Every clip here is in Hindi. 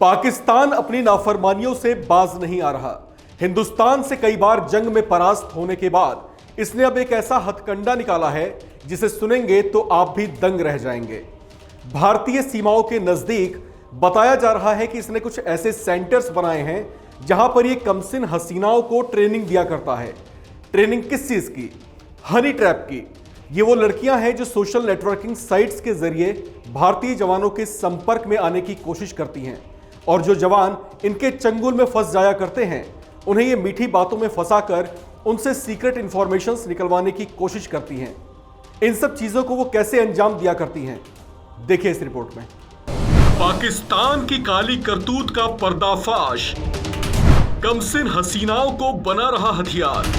पाकिस्तान अपनी नाफरमानियों से बाज नहीं आ रहा। हिंदुस्तान से कई बार जंग में परास्त होने के बाद इसने अब एक ऐसा हथकंडा निकाला है जिसे सुनेंगे तो आप भी दंग रह जाएंगे। भारतीय सीमाओं के नजदीक बताया जा रहा है कि इसने कुछ ऐसे सेंटर्स बनाए हैं जहां पर यह कमसिन हसीनाओं को ट्रेनिंग दिया करता है। ट्रेनिंग किस चीज की? हनी ट्रैप की। ये वो लड़कियां हैं जो सोशल नेटवर्किंग साइट्स के जरिए भारतीय जवानों के संपर्क में आने की कोशिश करती हैं और जो जवान इनके चंगुल में फंस जाया करते हैं उन्हें ये मीठी बातों में फंसाकर उनसे सीक्रेट इंफॉर्मेशंस निकलवाने की कोशिश करती हैं। इन सब चीजों को वो कैसे अंजाम दिया करती हैं, देखिए इस रिपोर्ट में। पाकिस्तान की काली करतूत का पर्दाफाश, कमसिन हसीनाओं को बना रहा हथियार।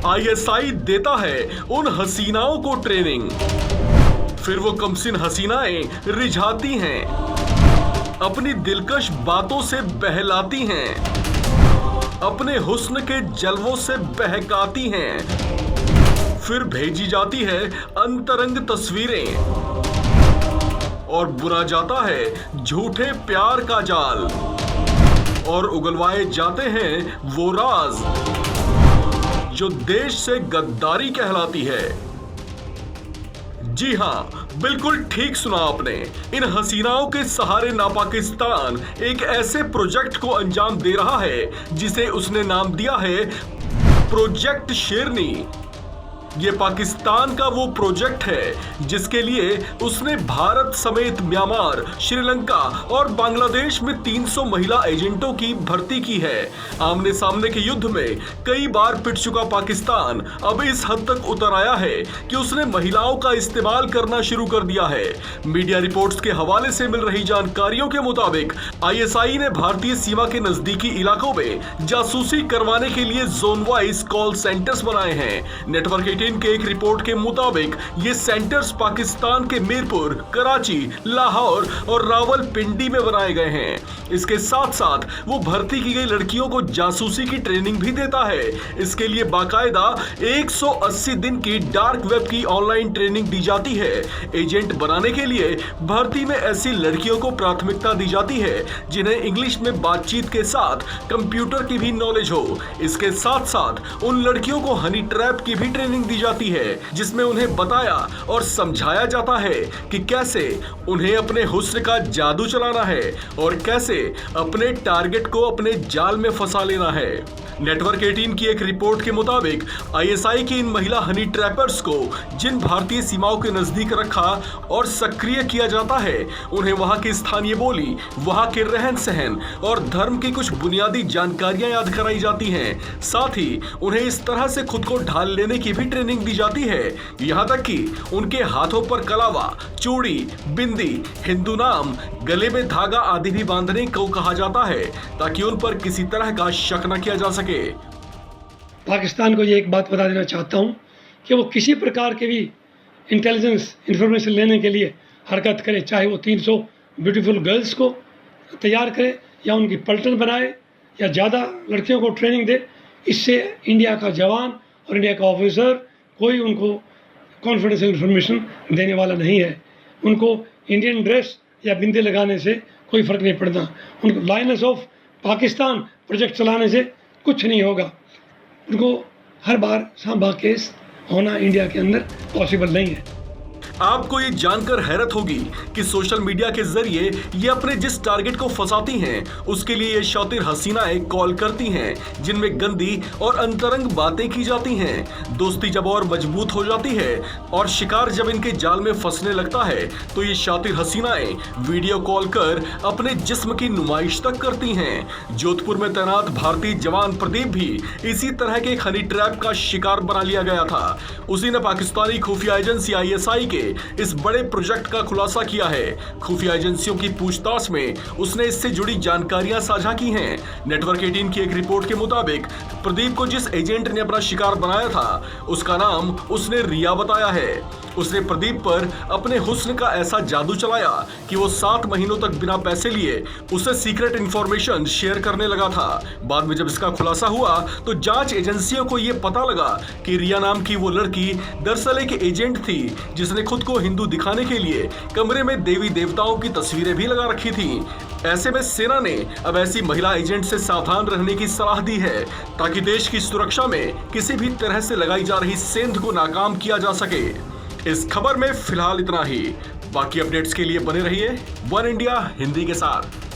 आईएसआई देता है उन हसीनाओं को ट्रेनिंग, फिर वो कमसिन हसीनाएं रिझाती हैं, अपनी दिलकश बातों से बहलाती हैं, अपने हुस्न के जलवों से बहकाती हैं, फिर भेजी जाती है अंतरंग तस्वीरें और बुना जाता है झूठे प्यार का जाल और उगलवाए जाते हैं वो राज जो देश से गद्दारी कहलाती है। जी हां, बिल्कुल ठीक सुना आपने। इन हसीनाओं के सहारे नापाकिस्तान एक ऐसे प्रोजेक्ट को अंजाम दे रहा है जिसे उसने नाम दिया है प्रोजेक्ट शेरनी। ये पाकिस्तान का वो प्रोजेक्ट है जिसके लिए उसने भारत समेत म्यांमार, श्रीलंका और बांग्लादेश में 300 महिला एजेंटों की भर्ती की है। आमने सामने के युद्ध में कई बार पिट चुका पाकिस्तान अब इस हद तक उतर आया है कि उसने महिलाओं का इस्तेमाल करना शुरू कर दिया है। मीडिया रिपोर्ट्स के हवाले से मिल रही जानकारियों के मुताबिक आईएसआई ने भारतीय सीमा के नजदीकी इलाकों में जासूसी करवाने के लिए जोन वाइज कॉल सेंटर्स बनाए हैं। नेटवर्क के एक रिपोर्ट के मुताबिक ये सेंटर्स पाकिस्तान के मीरपुर, कराची, लाहौर और रावलपिंडी में बनाए गए हैं। इसके साथ साथ वो भर्ती की गई लड़कियों को जासूसी की ट्रेनिंग भी देता है। इसके लिए बाकायदा 180 दिन की डार्क वेब की ऑनलाइन ट्रेनिंग दी जाती है। एजेंट बनाने के लिए भर्ती में ऐसी लड़कियों को प्राथमिकता दी जाती है जिन्हें इंग्लिश में बातचीत के साथ कंप्यूटर की भी नॉलेज हो। इसके साथ साथ उन लड़कियों को हनी ट्रैप की भी ट्रेनिंग दी जाती है जिसमें उन्हें बताया और समझाया जाता है कि कैसे उन्हें अपने हुस्न का जादू चलाना है और कैसे अपने टारगेट को अपने जाल में फंसा लेना है। नेटवर्क 18 की एक रिपोर्ट के मुताबिक आईएसआई की इन महिला हनी ट्रैपर्स को जिन भारतीय सीमाओं के नजदीक रखा और सक्रिय किया जाता है उन्हें वहां की स्थानीय बोली, वहां के रहन सहन और धर्म की कुछ बुनियादी जानकारियां याद कराई जाती हैं। साथ ही उन्हें इस तरह से खुद को ढाल लेने की भी ट्रेनिंग दी जाती है, यहां तक कि उनके हाथों पर कलावा, चूड़ी, बिंदी, हिंदू नाम, गले में धागा आदि भी बांधने को कहा जाता है ताकि उन पर किसी तरह का शक न किया जा सके। पाकिस्तान को ये एक बात बता देना चाहता हूँ कि वो किसी प्रकार के भी इंटेलिजेंस इंफॉर्मेशन लेने के लिए हरकत करे, चाहे वो 300 ब्यूटीफुल गर्ल्स को तैयार करे या उनकी पलटन बनाए या ज़्यादा लड़कियों को ट्रेनिंग दे। इससे इंडिया का जवान और इंडिया का ऑफिसर कोई उनको कॉन्फिडेंशियल इंफॉर्मेशन देने वाला नहीं है। उनको इंडियन ड्रेस या बिंदी लगाने से कोई फ़र्क नहीं पड़ता। उनको लाइनस ऑफ पाकिस्तान प्रोजेक्ट चलाने से कुछ नहीं होगा। उनको हर बार सांबा केस होना इंडिया के अंदर पॉसिबल नहीं है। आपको ये जानकर हैरत होगी कि सोशल मीडिया के जरिए ये अपने जिस टारगेट को फंसाती हैं उसके लिए ये शातिर हसीनाएं कॉल करती हैं जिनमें गंदी और अंतरंग बातें की जाती हैं। दोस्ती जब और मजबूत हो जाती है और शिकार जब इनके जाल में फंसने लगता है तो ये शातिर हसीनाएं वीडियो कॉल कर अपने जिस्म की नुमाइश तक करती हैं। जोधपुर में तैनात भारतीय जवान प्रदीप भी इसी तरह के हनी ट्रैप का शिकार बना लिया गया था। उसी ने पाकिस्तानी खुफिया एजेंसी आईएसआई के इस बड़े प्रोजेक्ट का खुलासा किया है। खुफिया एजेंसियों की पूछताछ में उसने इससे जुड़ी जानकारियां साझा की हैं। नेटवर्क 18 की एक रिपोर्ट के मुताबिक प्रदीप को जिस एजेंट ने अपना शिकार बनाया था उसका नाम उसने रिया बताया है। उसने प्रदीप पर अपने हुस्न का ऐसा जादू चलाया कि वो 7 महीनों तक बिना पैसे लिए उसे सीक्रेट इंफॉर्मेशन शेयर करने लगा था। बाद में जब इसका खुलासा हुआ तो जांच एजेंसियों को यह पता लगा कि रिया नाम की वो लड़की दरअसल एक एजेंट थी जिसने खुद को हिंदू दिखाने के लिए कमरे में देवी देवताओं की तस्वीरें भी लगा रखी थी। ऐसे में सेना ने अब ऐसी महिला एजेंट से सावधान रहने की सलाह दी है ताकि देश की सुरक्षा में किसी भी तरह से लगाई जा रही सेंध को नाकाम किया जा सके। इस खबर में फिलहाल इतना ही। बाकी अपडेट्स के लिए बने रहिए वन इंडिया हिंदी के साथ।